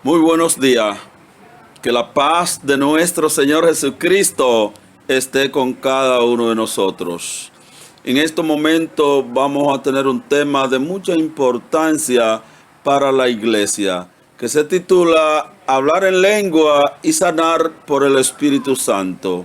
Muy buenos días. Que la paz de nuestro Señor Jesucristo esté con cada uno de nosotros. En este momento vamos a tener un tema de mucha importancia para la iglesia, que se titula Hablar en lengua y sanar por el Espíritu Santo.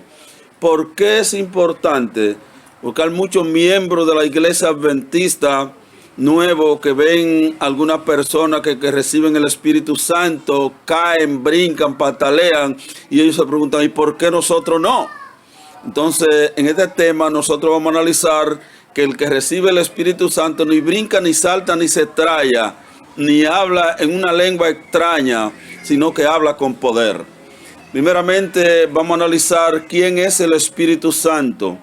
¿Por qué es importante? Porque hay muchos miembros de la iglesia adventista nuevos que ven algunas personas que reciben el Espíritu Santo, caen, brincan, patalean, y ellos se preguntan, ¿y por qué nosotros no? Entonces, en este tema nosotros vamos a analizar que el que recibe el Espíritu Santo ni brinca, ni salta, ni se extraña, ni habla en una lengua extraña, sino que habla con poder. Primeramente vamos a analizar quién es el Espíritu Santo.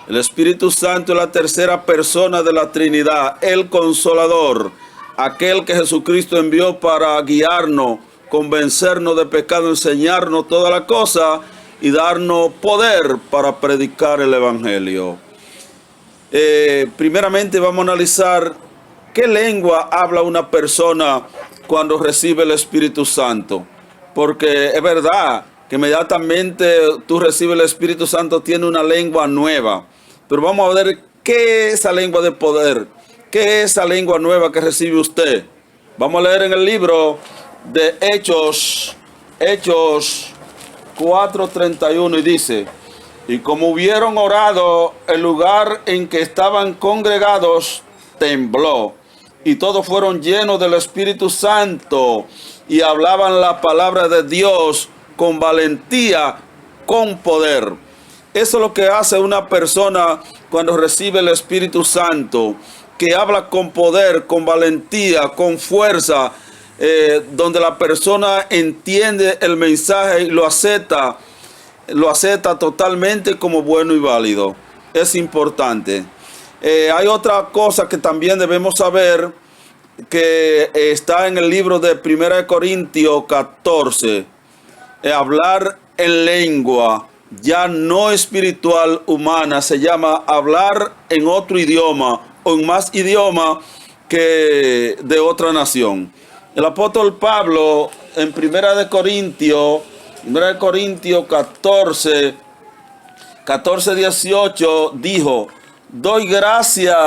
El Espíritu Santo es la tercera persona de la Trinidad, el Consolador, aquel que Jesucristo envió para guiarnos, convencernos de pecado, enseñarnos toda la cosa y darnos poder para predicar el Evangelio. Primeramente vamos a analizar qué lengua habla una persona cuando recibe el Espíritu Santo. Porque es verdad que inmediatamente tú recibes el Espíritu Santo, tiene una lengua nueva. Pero vamos a ver qué es esa lengua de poder, qué es esa lengua nueva que recibe usted. Vamos a leer en el libro de Hechos 4:31 y dice: y como hubieron orado, el lugar en que estaban congregados tembló, y todos fueron llenos del Espíritu Santo y hablaban la palabra de Dios con valentía, con poder. Eso es lo que hace una persona cuando recibe el Espíritu Santo, que habla con poder, con valentía, con fuerza, donde la persona entiende el mensaje y lo acepta totalmente como bueno y válido. Es importante. Hay otra cosa que también debemos saber, que está en el libro de 1 Corintios 14. Hablar en lengua, ya no espiritual, humana, se llama hablar en otro idioma o en más idioma que de otra nación. El apóstol Pablo en 1 Corintios 14:18 dijo: doy gracias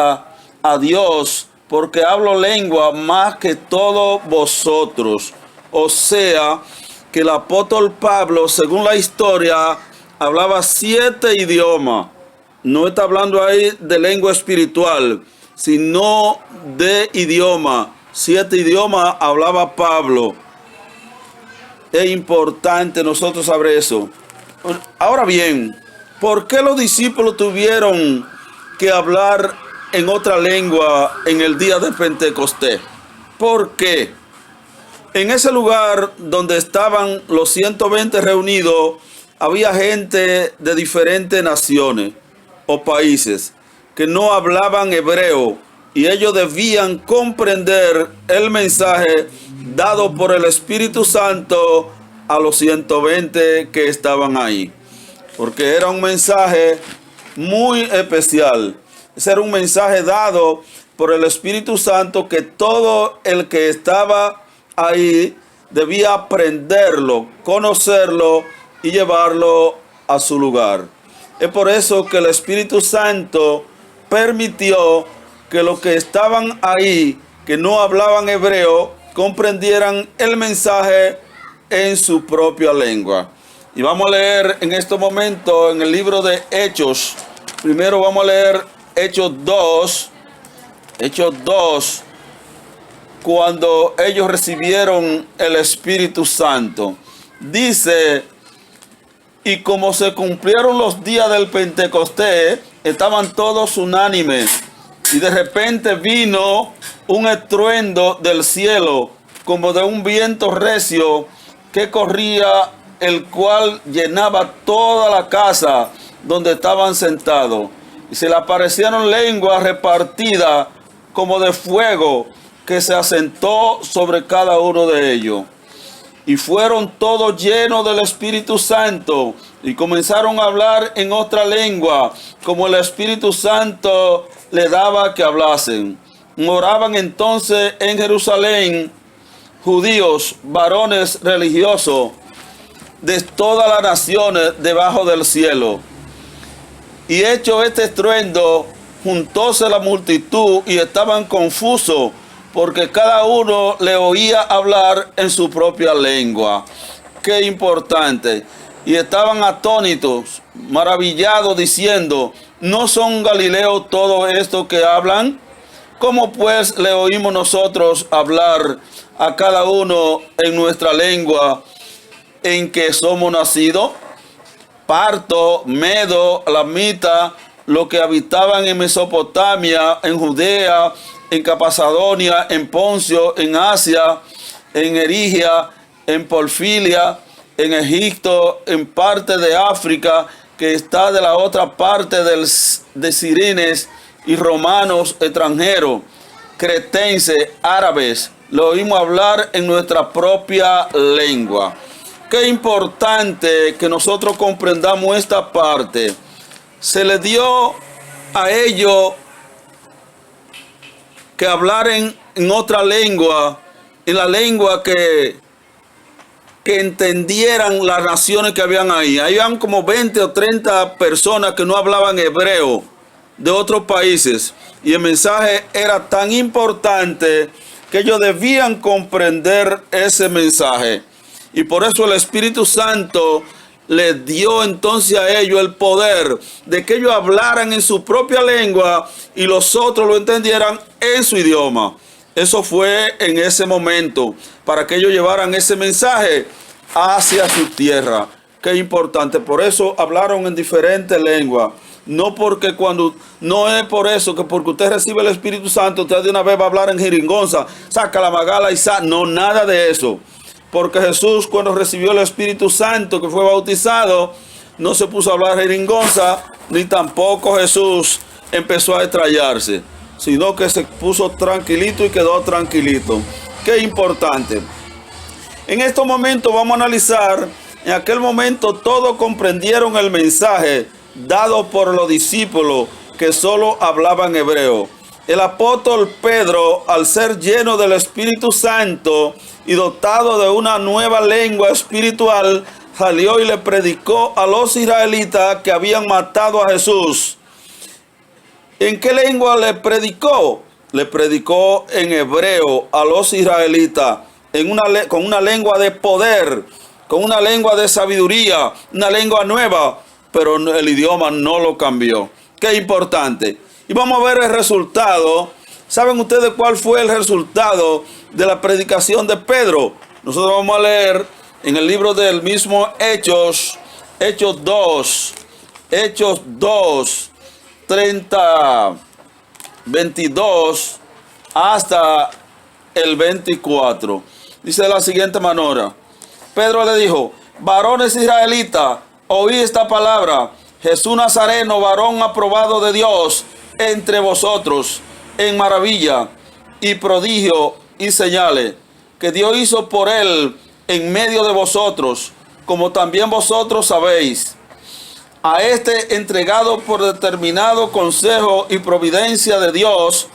a Dios porque hablo lengua más que todos vosotros. O sea, que el apóstol Pablo, según la historia, hablaba 7 idiomas. No está hablando ahí de lengua espiritual, sino de idioma. 7 idiomas hablaba Pablo. Es importante nosotros saber eso. Ahora bien, ¿por qué los discípulos tuvieron que hablar en otra lengua en el día de Pentecostés? ¿Por qué? En ese lugar donde estaban los 120 reunidos, había gente de diferentes naciones o países que no hablaban hebreo, y ellos debían comprender el mensaje dado por el Espíritu Santo a los 120 que estaban ahí. Porque era un mensaje muy especial. Ese era un mensaje dado por el Espíritu Santo que todo el que estaba ahí debía aprenderlo, conocerlo y llevarlo a su lugar. Es por eso que el Espíritu Santo permitió que los que estaban ahí, que no hablaban hebreo, comprendieran el mensaje en su propia lengua. Y vamos a leer en este momento en el libro de Hechos. Primero vamos a leer Hechos 2, cuando ellos recibieron el Espíritu Santo. Dice: y como se cumplieron los días del Pentecostés, estaban todos unánimes, y de repente vino un estruendo del cielo, como de un viento recio que corría, el cual llenaba toda la casa donde estaban sentados. Y se le aparecieron lenguas repartidas como de fuego, que se asentó sobre cada uno de ellos. Y fueron todos llenos del Espíritu Santo y comenzaron a hablar en otra lengua, como el Espíritu Santo le daba que hablasen. Moraban entonces en Jerusalén judíos, varones religiosos, de todas las naciones debajo del cielo. Y hecho este estruendo, juntóse la multitud y estaban confusos, porque cada uno le oía hablar en su propia lengua. Qué importante. Y estaban atónitos, maravillados, diciendo: ¿no son galileos todo esto que hablan? ¿Cómo pues le oímos nosotros hablar a cada uno en nuestra lengua en que somos nacidos? Parto, medo, lamita, los que habitaban en Mesopotamia, en Judea, en Capadocia, en Poncio, en Asia, en Erigia, en Porfilia, en Egipto, en parte de África, que está de la otra parte de Sirines, y romanos extranjeros, cretenses, árabes, lo oímos hablar en nuestra propia lengua. Qué importante que nosotros comprendamos esta parte. Se les dio a ellos que hablar en otra lengua, en la lengua que entendieran las naciones que habían ahí. Habían como 20 o 30 personas que no hablaban hebreo de otros países. Y el mensaje era tan importante que ellos debían comprender ese mensaje. Y por eso el Espíritu Santo les dio entonces a ellos el poder de que ellos hablaran en su propia lengua y los otros lo entendieran en su idioma. Eso fue en ese momento, para que ellos llevaran ese mensaje hacia su tierra. Qué importante. Por eso hablaron en diferentes lenguas. No es por eso que porque usted recibe el Espíritu Santo, usted de una vez va a hablar en jeringonza, saca la magala y no, nada de eso. Porque Jesús, cuando recibió el Espíritu Santo, que fue bautizado, no se puso a hablar jeringonza, ni tampoco Jesús empezó a estrellarse, sino que se puso tranquilito y quedó tranquilito. Qué importante. En estos momentos vamos a analizar, en aquel momento todos comprendieron el mensaje dado por los discípulos que solo hablaban hebreo. El apóstol Pedro, al ser lleno del Espíritu Santo y dotado de una nueva lengua espiritual, salió y le predicó a los israelitas que habían matado a Jesús. ¿En qué lengua le predicó? Le predicó en hebreo a los israelitas, con una lengua de poder, con una lengua de sabiduría, una lengua nueva, pero el idioma no lo cambió. Qué importante. Y vamos a ver el resultado. ¿Saben ustedes cuál fue el resultado de la predicación de Pedro? Nosotros vamos a leer en el libro del mismo Hechos 2, 22 hasta el 24. Dice de la siguiente manera: Pedro le dijo: varones israelitas, oí esta palabra. Jesús Nazareno, varón aprobado de Dios entre vosotros, en maravilla y prodigio y señales que Dios hizo por él en medio de vosotros, como también vosotros sabéis. A este entregado por determinado consejo y providencia de Dios,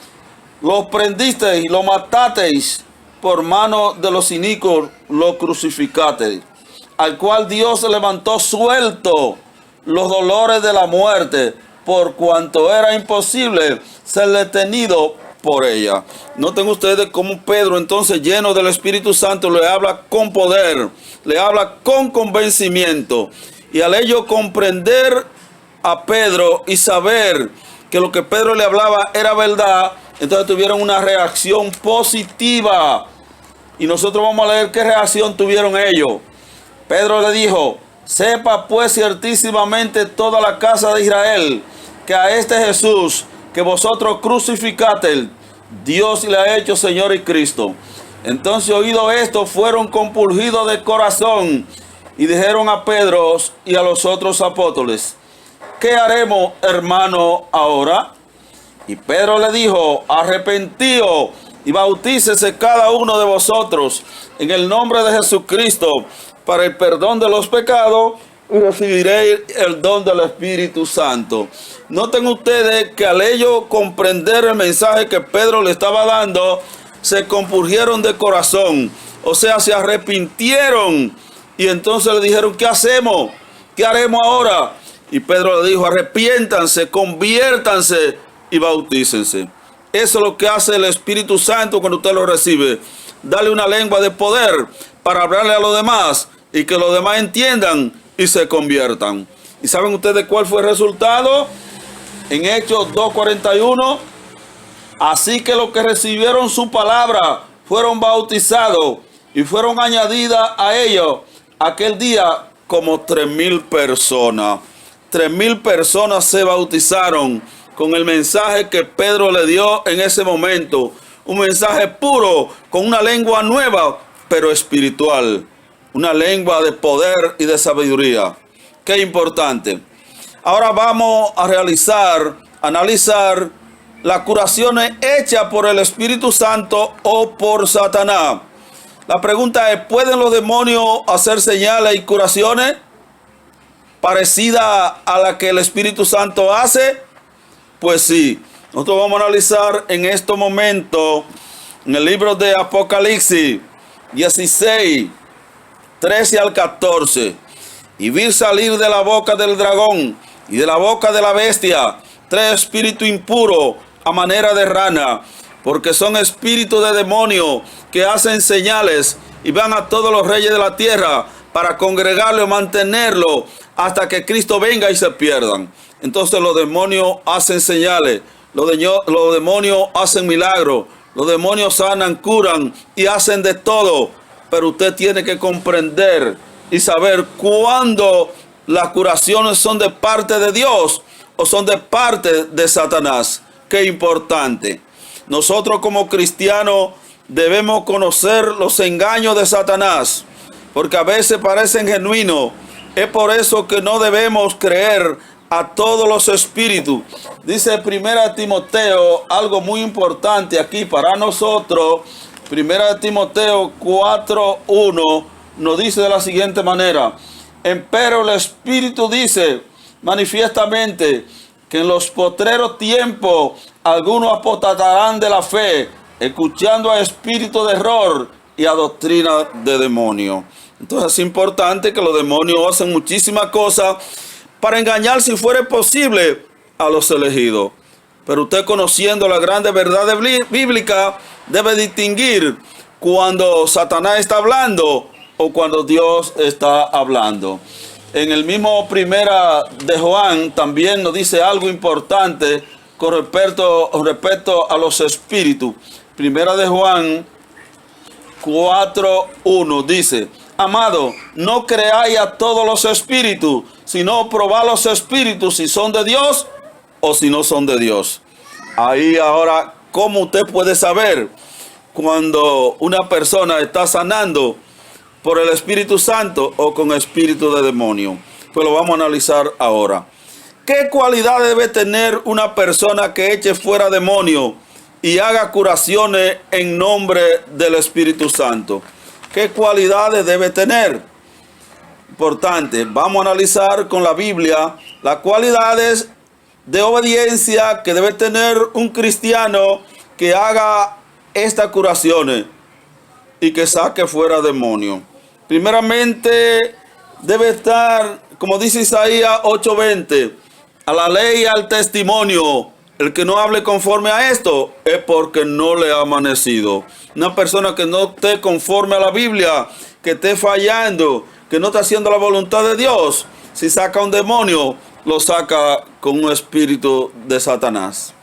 lo prendisteis y lo matasteis, por mano de los inicuos lo crucificasteis, al cual Dios levantó suelto los dolores de la muerte, por cuanto era imposible ser detenido por ella. Noten ustedes cómo Pedro, entonces lleno del Espíritu Santo, le habla con poder, le habla con convencimiento. Y al ello comprender a Pedro y saber que lo que Pedro le hablaba era verdad, entonces tuvieron una reacción positiva. Y nosotros vamos a leer qué reacción tuvieron ellos. Pedro le dijo: sepa pues ciertísimamente toda la casa de Israel, que a este Jesús que vosotros crucificaste, Dios le ha hecho Señor y Cristo. Entonces, oído esto, fueron compungidos de corazón y dijeron a Pedro y a los otros apóstoles: ¿qué haremos, hermano, ahora? Y Pedro le dijo: arrepentíos y bautícese cada uno de vosotros en el nombre de Jesucristo para el perdón de los pecados, y recibiréis el don del Espíritu Santo. Noten ustedes que al ellos comprender el mensaje que Pedro le estaba dando, se compungieron de corazón. O sea, se arrepintieron. Y entonces le dijeron, ¿qué hacemos? ¿Qué haremos ahora? Y Pedro le dijo, arrepiéntanse, conviértanse y bautícense. Eso es lo que hace el Espíritu Santo cuando usted lo recibe. Dale una lengua de poder para hablarle a los demás y que los demás entiendan y se conviertan. ¿Y saben ustedes cuál fue el resultado? En Hechos 2:41. Así que los que recibieron su palabra fueron bautizados y fueron añadidas a ellos aquel día como 3,000 personas. 3,000 personas se bautizaron con el mensaje que Pedro le dio en ese momento. Un mensaje puro, con una lengua nueva, pero espiritual. Una lengua de poder y de sabiduría. Qué importante. Ahora vamos a analizar las curaciones hechas por el Espíritu Santo o por Satanás. La pregunta es, ¿pueden los demonios hacer señales y curaciones parecidas a las que el Espíritu Santo hace? Pues sí. Nosotros vamos a analizar en este momento en el libro de Apocalipsis 16, 13 al 14. Y vi salir de la boca del dragón y de la boca de la bestia 3 espíritus impuros a manera de rana, porque son espíritus de demonios que hacen señales y van a todos los reyes de la tierra para congregarlo y mantenerlo hasta que Cristo venga y se pierdan. Entonces los demonios hacen señales, los demonios hacen milagros, los demonios sanan, curan y hacen de todo. Pero usted tiene que comprender y saber cuándo las curaciones son de parte de Dios o son de parte de Satanás. Qué importante. Nosotros como cristianos debemos conocer los engaños de Satanás, porque a veces parecen genuinos. Es por eso que no debemos creer a todos los espíritus. Dice 1 Timoteo algo muy importante aquí para nosotros. 1 Timoteo 4:1 nos dice de la siguiente manera: empero el Espíritu dice manifiestamente que en los postreros tiempos algunos apostatarán de la fe, escuchando a espíritu de error y a doctrina de demonio. Entonces es importante que los demonios hacen muchísimas cosas para engañar, si fuera posible, a los elegidos. Pero usted, conociendo la grande verdad bíblica, debe distinguir cuando Satanás está hablando o cuando Dios está hablando. En el mismo Primera de Juan también nos dice algo importante con respecto a los espíritus. Primera de Juan 4:1 dice: amado, no creáis a todos los espíritus, sino probad los espíritus si son de Dios o si no son de Dios. Ahí ahora, ¿cómo usted puede saber cuando una persona está sanando por el Espíritu Santo o con espíritu de demonio? Pues lo vamos a analizar ahora. ¿Qué cualidad debe tener una persona que eche fuera demonios y haga curaciones en nombre del Espíritu Santo? ¿Qué cualidades debe tener? Importante, vamos a analizar con la Biblia las cualidades de obediencia que debe tener un cristiano que haga estas curaciones y que saque fuera demonios. Primeramente, debe estar, como dice Isaías 8:20, a la ley y al testimonio. El que no hable conforme a esto es porque no le ha amanecido. Una persona que no esté conforme a la Biblia, que esté fallando, que no está haciendo la voluntad de Dios, si saca un demonio, lo saca con un espíritu de Satanás.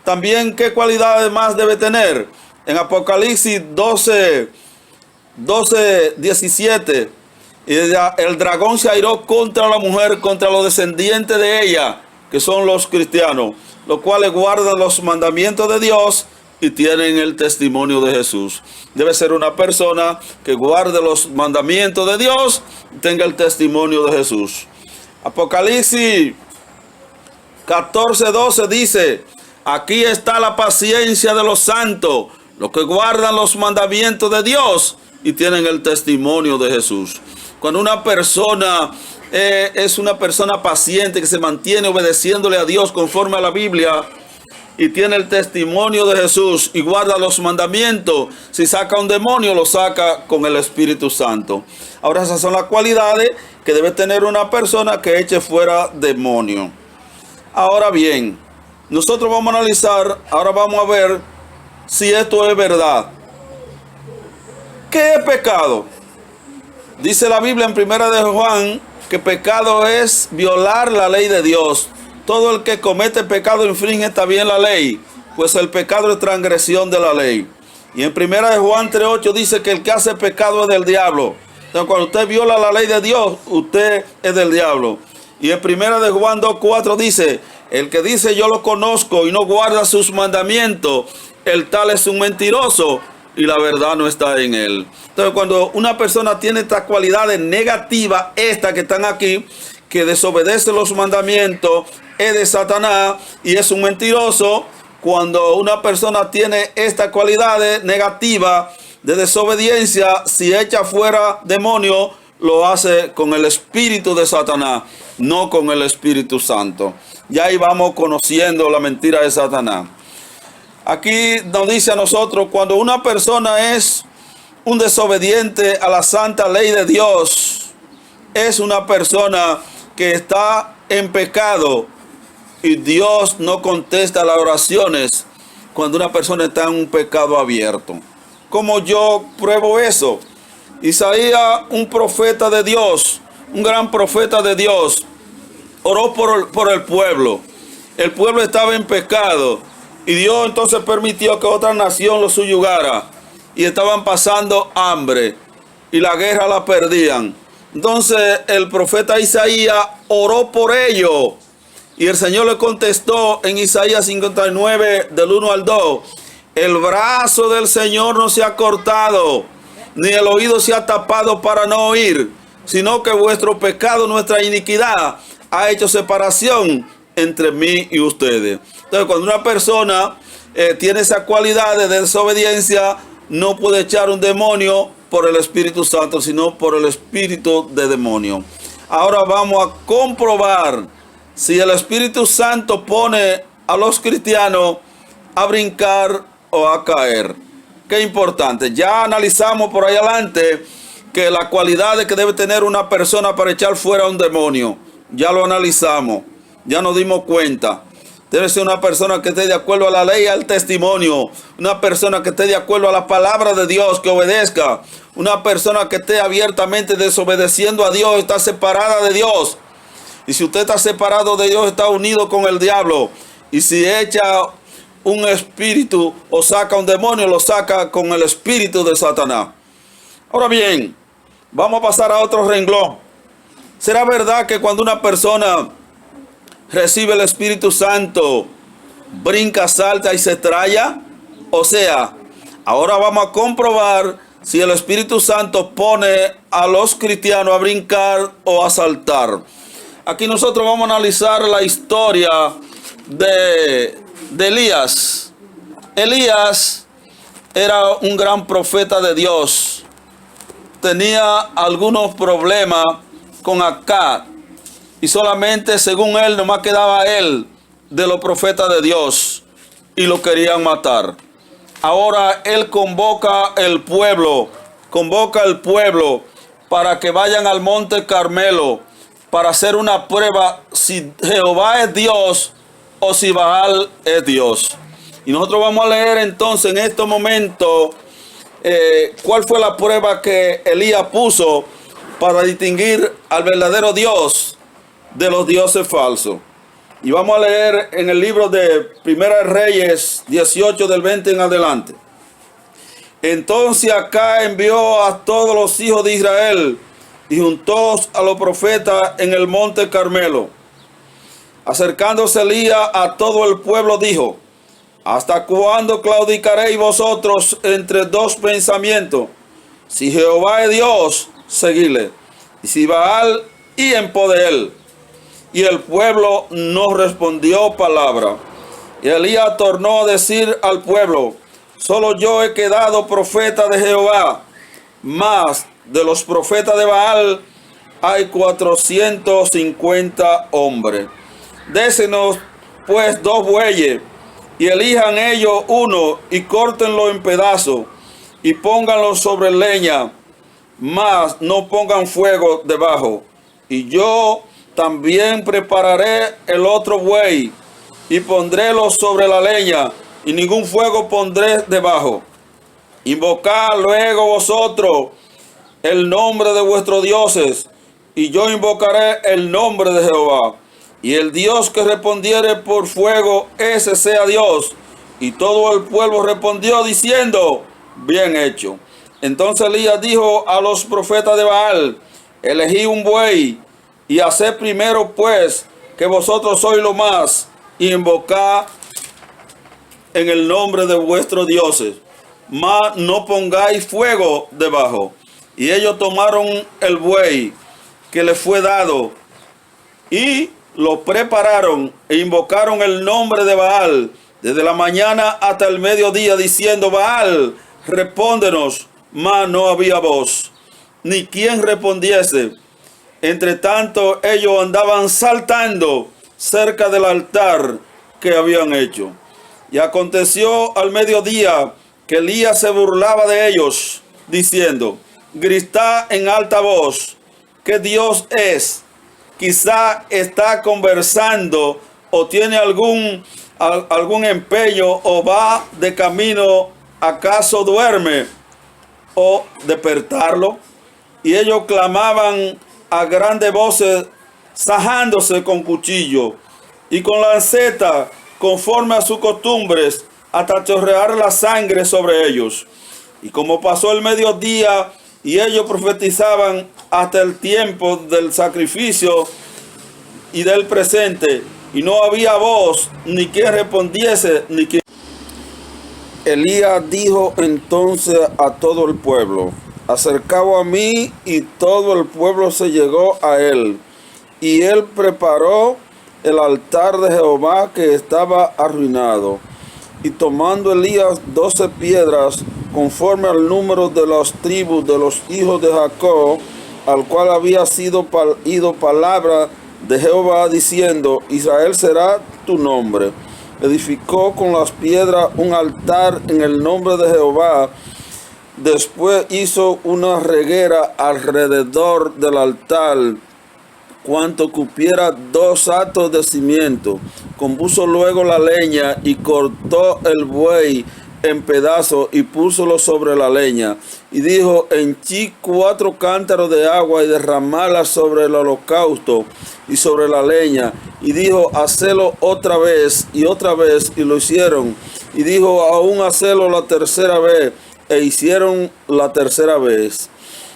También, ¿qué cualidades más debe tener? En Apocalipsis 12:17, el dragón se airó contra la mujer, contra los descendientes de ella, que son los cristianos, los cuales guardan los mandamientos de Dios y tienen el testimonio de Jesús. Debe ser una persona que guarde los mandamientos de Dios y tenga el testimonio de Jesús. Apocalipsis 14:12 dice: aquí está la paciencia de los santos, los que guardan los mandamientos de Dios y tienen el testimonio de Jesús. Cuando una persona es una persona paciente que se mantiene obedeciéndole a Dios conforme a la Biblia, y tiene el testimonio de Jesús y guarda los mandamientos, si saca un demonio, lo saca con el Espíritu Santo. Ahora esas son las cualidades que debe tener una persona que eche fuera demonio. Ahora bien, nosotros vamos a analizar, ahora vamos a ver si esto es verdad. ¿Qué es pecado? Dice la Biblia en 1 de Juan que pecado es violar la ley de Dios. Todo el que comete pecado infringe también la ley, pues el pecado es transgresión de la ley. Y en 1 de Juan 3:8 dice que el que hace pecado es del diablo. Entonces cuando usted viola la ley de Dios, usted es del diablo. Y en 1 de Juan 2:4 dice, el que dice yo lo conozco y no guarda sus mandamientos, el tal es un mentiroso y la verdad no está en él. Entonces cuando una persona tiene estas cualidades negativas, estas que están aquí, que desobedece los mandamientos, es de Satanás y es un mentiroso. Cuando una persona tiene estas cualidades negativas de desobediencia, si echa fuera demonio, lo hace con el espíritu de Satanás, no con el Espíritu Santo. Ya ahí vamos conociendo la mentira de Satanás. Aquí nos dice a nosotros, cuando una persona es un desobediente a la santa ley de Dios, es una persona que está en pecado y Dios no contesta las oraciones cuando una persona está en un pecado abierto. ¿Cómo yo pruebo eso? Isaías, un profeta de Dios, un gran profeta de Dios, oró por el pueblo. El pueblo estaba en pecado y Dios entonces permitió que otra nación lo subyugara y estaban pasando hambre y la guerra la perdían. Entonces el profeta Isaías oró por ellos y el Señor le contestó en Isaías 59 del 1 al 2, el brazo del Señor no se ha cortado, ni el oído se ha tapado para no oír, sino que vuestro pecado, nuestra iniquidad, ha hecho separación entre mí y ustedes. Entonces, cuando una persona tiene esa cualidad de desobediencia, no puede echar un demonio por el Espíritu Santo, sino por el espíritu de demonio. Ahora vamos a comprobar si el Espíritu Santo pone a los cristianos a brincar o a caer. Qué importante. Ya analizamos por ahí adelante que la cualidad que debe tener una persona para echar fuera un demonio. Ya lo analizamos. Ya nos dimos cuenta. Debe ser una persona que esté de acuerdo a la ley y al testimonio. Una persona que esté de acuerdo a la palabra de Dios, que obedezca. Una persona que esté abiertamente desobedeciendo a Dios, está separada de Dios. Y si usted está separado de Dios, está unido con el diablo. Y si echa un espíritu o saca un demonio, lo saca con el espíritu de Satanás. Ahora bien, vamos a pasar a otro renglón. ¿Será verdad que cuando una persona recibe el Espíritu Santo, brinca, salta y se traya? O sea, ahora vamos a comprobar si el Espíritu Santo pone a los cristianos a brincar o a saltar. Aquí nosotros vamos a analizar la historia de Elías. Elías era un gran profeta de Dios. Tenía algunos problemas con Acab. Y solamente según él, nomás quedaba él de los profetas de Dios. Y lo querían matar. Ahora él convoca al pueblo para que vayan al monte Carmelo para hacer una prueba si Jehová es Dios o si Baal es Dios. Y nosotros vamos a leer entonces en este momento cuál fue la prueba que Elías puso para distinguir al verdadero Dios de los dioses falsos. Y vamos a leer en el libro de Primera Reyes 18 del 20 en adelante. Entonces Acab envió a todos los hijos de Israel y juntó a los profetas en el monte Carmelo. Acercándose Elías a todo el pueblo dijo, ¿hasta cuándo claudicaréis vosotros entre dos pensamientos? Si Jehová es Dios, seguidle, y si Baal, y en pos de él. Y el pueblo no respondió palabra. Y Elías tornó a decir al pueblo, solo yo he quedado profeta de Jehová, mas de los profetas de Baal hay 450 hombres. Désenos pues 2 bueyes y elijan ellos uno y córtenlo en pedazos y pónganlo sobre leña, mas no pongan fuego debajo. Y yo también prepararé el otro buey y pondrélo sobre la leña y ningún fuego pondré debajo. Invocad luego vosotros el nombre de vuestros dioses, y yo invocaré el nombre de Jehová. Y el Dios que respondiere por fuego, ese sea Dios. Y todo el pueblo respondió diciendo, bien hecho. Entonces Elías dijo a los profetas de Baal, elegí un buey, y haced primero pues que vosotros sois lo más, y invocad en el nombre de vuestros dioses, mas no pongáis fuego debajo. Y ellos tomaron el buey que les fue dado y lo prepararon e invocaron el nombre de Baal desde la mañana hasta el mediodía, diciendo, Baal, respóndenos. Mas no había voz, ni quien respondiese. Entre tanto ellos andaban saltando cerca del altar que habían hecho. Y aconteció al mediodía que Elías se burlaba de ellos, diciendo, gritad en alta voz, que Dios es. Quizá está conversando o tiene algún empeño o va de camino, acaso duerme, o despertarlo. Y ellos clamaban a grandes voces, sajándose con cuchillo y con lanceta, conforme a sus costumbres, hasta chorrear la sangre sobre ellos. Y como pasó el mediodía, y ellos profetizaban hasta el tiempo del sacrificio y del presente, y no había voz, ni quien respondiese, ni quien. Elías dijo entonces a todo el pueblo, acercaos a mí, y todo el pueblo se llegó a él. Y él preparó el altar de Jehová que estaba arruinado. Y tomando Elías 12 piedras, conforme al número de las tribus de los hijos de Jacob, al cual había sido ido palabra de Jehová, diciendo, Israel será tu nombre. Edificó con las piedras un altar en el nombre de Jehová. Después hizo una reguera alrededor del altar, cuanto cupiera 2 hatos de cimiento. Compuso luego la leña y cortó el buey en pedazos y púsolo sobre la leña. Y dijo, henchí 4 cántaros de agua y derramarla sobre el holocausto y sobre la leña. Y dijo, hacelo otra vez, y lo hicieron. Y dijo, aún hacelo la tercera vez, e hicieron la tercera vez.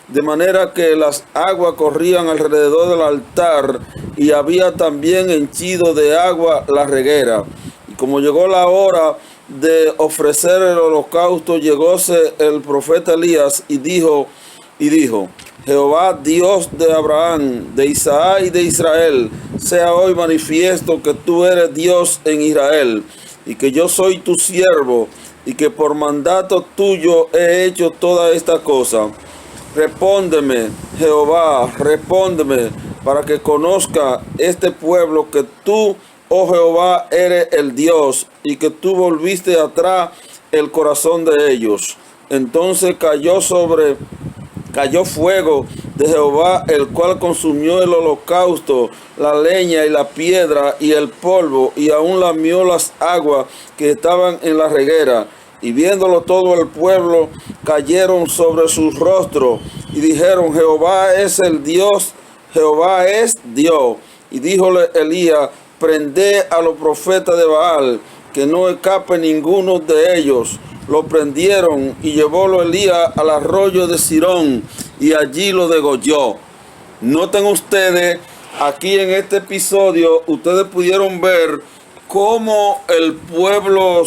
De manera que las aguas corrían alrededor del altar, y había también henchido de agua la reguera. Y como llegó la hora de ofrecer el holocausto, llegóse el profeta Elías y dijo, Jehová, Dios de Abraham, de Isaac y de Israel, sea hoy manifiesto que tú eres Dios en Israel, y que yo soy tu siervo, y que por mandato tuyo he hecho toda esta cosa. Respóndeme, Jehová, respóndeme, para que conozca este pueblo que tú, oh Jehová, eres el Dios, y que tú volviste atrás el corazón de ellos. Entonces cayó fuego de Jehová, el cual consumió el holocausto, la leña y la piedra y el polvo, y aún lamió las aguas que estaban en la reguera. Y viéndolo todo el pueblo, cayeron sobre sus rostros y dijeron, Jehová es el Dios, Jehová es Dios. Y díjole Elías, prended a los profetas de Baal, que no escape ninguno de ellos. Lo prendieron y llevólo Elías al arroyo de Sirón, y allí lo degolló. Noten ustedes, aquí en este episodio, ustedes pudieron ver cómo el pueblo,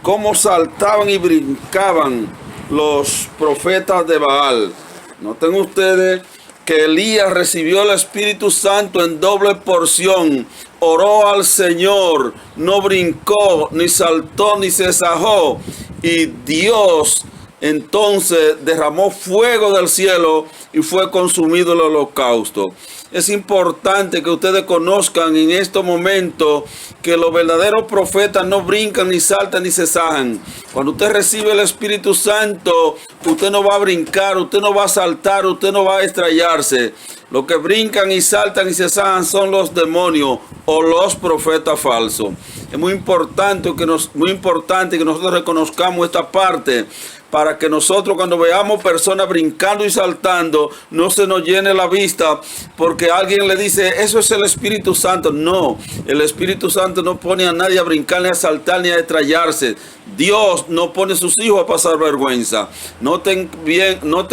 cómo saltaban y brincaban los profetas de Baal. Noten ustedes que Elías recibió el Espíritu Santo en doble porción. Oró al Señor, no brincó, ni saltó, ni se sajó. Y Dios entonces derramó fuego del cielo y fue consumido el holocausto. Es importante que ustedes conozcan en estos momentos que los verdaderos profetas no brincan, ni saltan, ni se sajan. Cuando usted recibe el Espíritu Santo, usted no va a brincar, usted no va a saltar, usted no va a estrellarse. Los que brincan y saltan y se sajan son los demonios o los profetas falsos. Es muy importante que nosotros reconozcamos esta parte, para que nosotros, cuando veamos personas brincando y saltando, no se nos llene la vista porque alguien le dice, eso es el Espíritu Santo. No, el Espíritu Santo no pone a nadie a brincar, ni a saltar, ni a estrellarse. Dios no pone a sus hijos a pasar vergüenza. Noten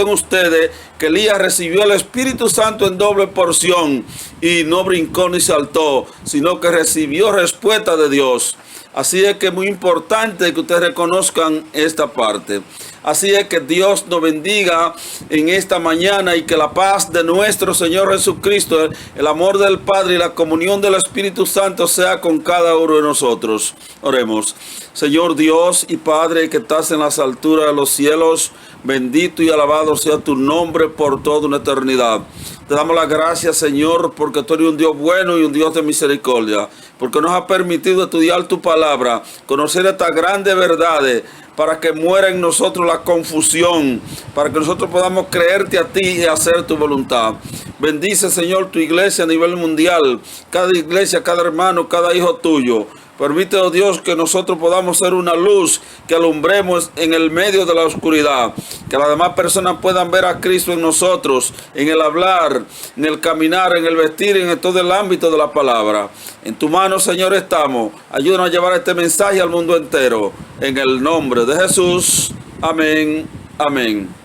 ustedes que Elías recibió el Espíritu Santo en doble porción y no brincó ni saltó, sino que recibió respuesta de Dios. Así es que es muy importante que ustedes reconozcan esta parte. Así es que Dios nos bendiga en esta mañana y que la paz de nuestro Señor Jesucristo, el amor del Padre y la comunión del Espíritu Santo sea con cada uno de nosotros. Oremos. Señor Dios y Padre que estás en las alturas de los cielos, bendito y alabado sea tu nombre por toda una eternidad. Te damos las gracias, Señor, porque tú eres un Dios bueno y un Dios de misericordia, porque nos has permitido estudiar tu palabra, conocer estas grandes verdades, para que muera en nosotros la confusión, para que nosotros podamos creerte a ti y hacer tu voluntad. Bendice, Señor, tu iglesia a nivel mundial, cada iglesia, cada hermano, cada hijo tuyo. Permite, oh Dios, que nosotros podamos ser una luz que alumbremos en el medio de la oscuridad. Que las demás personas puedan ver a Cristo en nosotros, en el hablar, en el caminar, en el vestir, en todo el ámbito de la palabra. En tu mano, Señor, estamos. Ayúdanos a llevar este mensaje al mundo entero. En el nombre de Jesús. Amén. Amén.